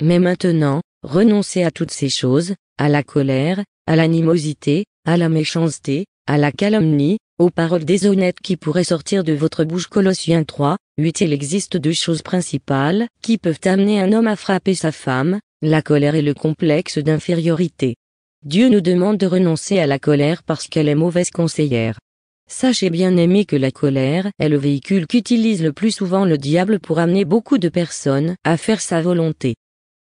Mais maintenant, renoncez à toutes ces choses, à la colère, à l'animosité, à la méchanceté, à la calomnie, aux paroles déshonnêtes qui pourraient sortir de votre bouche. Colossiens 3, 8. Il existe deux choses principales qui peuvent amener un homme à frapper sa femme, la colère et le complexe d'infériorité. Dieu nous demande de renoncer à la colère parce qu'elle est mauvaise conseillère. Sachez bien aimés que la colère est le véhicule qu'utilise le plus souvent le diable pour amener beaucoup de personnes à faire sa volonté.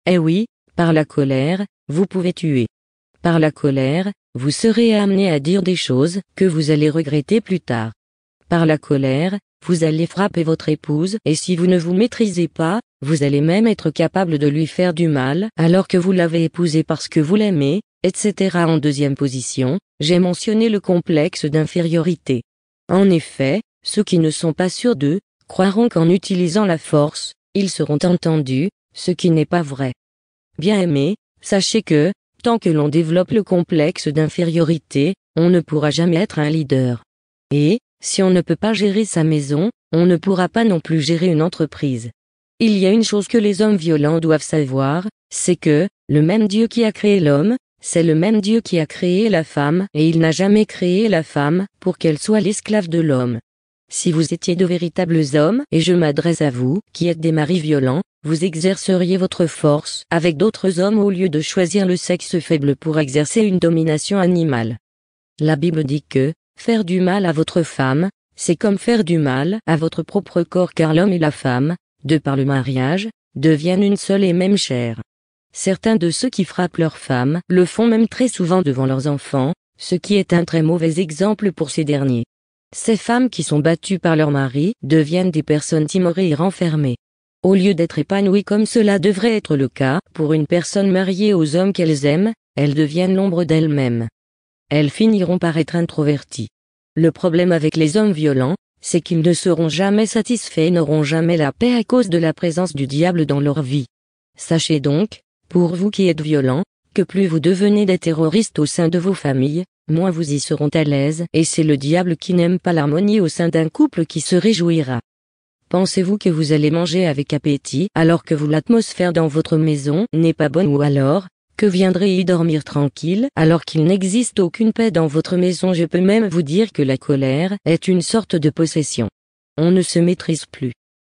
Eh oui, par la colère, vous pouvez tuer. Par la colère, vous serez amené à dire des choses que vous allez regretter plus tard. Par la colère, vous allez frapper votre épouse et si vous ne vous maîtrisez pas, vous allez même être capable de lui faire du mal alors que vous l'avez épousée parce que vous l'aimez, etc. En deuxième position, j'ai mentionné le complexe d'infériorité. En effet, ceux qui ne sont pas sûrs d'eux, croiront qu'en utilisant la force, ils seront entendus, ce qui n'est pas vrai. Bien aimés, sachez que, tant que l'on développe le complexe d'infériorité, on ne pourra jamais être un leader. Et, si on ne peut pas gérer sa maison, on ne pourra pas non plus gérer une entreprise. Il y a une chose que les hommes violents doivent savoir, c'est que, le même Dieu qui a créé l'homme, c'est le même Dieu qui a créé la femme et il n'a jamais créé la femme pour qu'elle soit l'esclave de l'homme. Si vous étiez de véritables hommes, et je m'adresse à vous, qui êtes des maris violents, vous exerceriez votre force avec d'autres hommes au lieu de choisir le sexe faible pour exercer une domination animale. La Bible dit que, faire du mal à votre femme, c'est comme faire du mal à votre propre corps car l'homme et la femme, de par le mariage, deviennent une seule et même chair. Certains de ceux qui frappent leurs femmes le font même très souvent devant leurs enfants, ce qui est un très mauvais exemple pour ces derniers. Ces femmes qui sont battues par leur mari deviennent des personnes timorées et renfermées. Au lieu d'être épanouies comme cela devrait être le cas pour une personne mariée aux hommes qu'elles aiment, elles deviennent l'ombre d'elles-mêmes. Elles finiront par être introverties. Le problème avec les hommes violents, c'est qu'ils ne seront jamais satisfaits et n'auront jamais la paix à cause de la présence du diable dans leur vie. Sachez donc, pour vous qui êtes violents, que plus vous devenez des terroristes au sein de vos familles, moins vous y seront à l'aise et c'est le diable qui n'aime pas l'harmonie au sein d'un couple qui se réjouira. Pensez-vous que vous allez manger avec appétit alors que l'atmosphère dans votre maison n'est pas bonne ou alors, que viendrez y dormir tranquille alors qu'il n'existe aucune paix dans votre maison? Je peux même vous dire que la colère est une sorte de possession. On ne se maîtrise plus.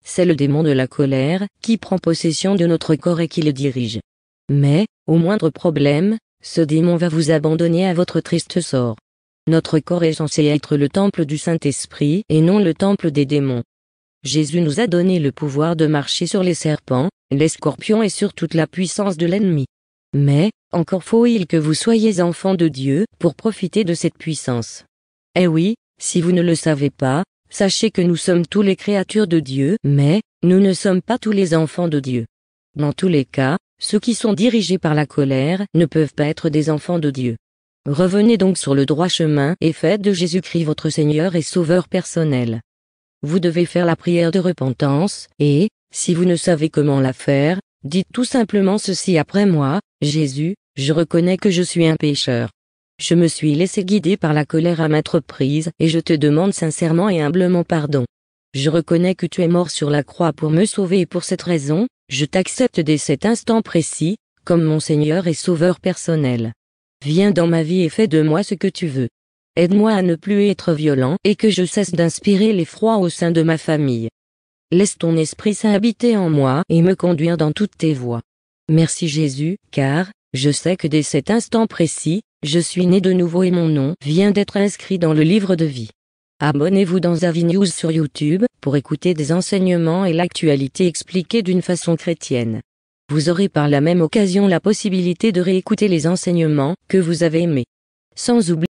C'est le démon de la colère qui prend possession de notre corps et qui le dirige. Mais, au moindre problème, ce démon va vous abandonner à votre triste sort. Notre corps est censé être le temple du Saint-Esprit et non le temple des démons. Jésus nous a donné le pouvoir de marcher sur les serpents, les scorpions et sur toute la puissance de l'ennemi. Mais, encore faut-il que vous soyez enfants de Dieu pour profiter de cette puissance. Eh oui, si vous ne le savez pas, sachez que nous sommes tous les créatures de Dieu, mais, nous ne sommes pas tous les enfants de Dieu. Dans tous les cas, ceux qui sont dirigés par la colère ne peuvent pas être des enfants de Dieu. Revenez donc sur le droit chemin et faites de Jésus-Christ votre Seigneur et Sauveur personnel. Vous devez faire la prière de repentance, et, si vous ne savez comment la faire, dites tout simplement ceci après moi: Jésus, je reconnais que je suis un pécheur. Je me suis laissé guider par la colère à maintes reprises et je te demande sincèrement et humblement pardon. Je reconnais que tu es mort sur la croix pour me sauver et pour cette raison, je t'accepte dès cet instant précis, comme mon Seigneur et Sauveur personnel. Viens dans ma vie et fais de moi ce que tu veux. Aide-moi à ne plus être violent et que je cesse d'inspirer l'effroi au sein de ma famille. Laisse ton Esprit Saint habiter en moi et me conduire dans toutes tes voies. Merci Jésus, car, je sais que dès cet instant précis, je suis né de nouveau et mon nom vient d'être inscrit dans le livre de vie. Abonnez-vous dans Zavi News sur YouTube pour écouter des enseignements et l'actualité expliquée d'une façon chrétienne. Vous aurez par la même occasion la possibilité de réécouter les enseignements que vous avez aimés. Sans oublier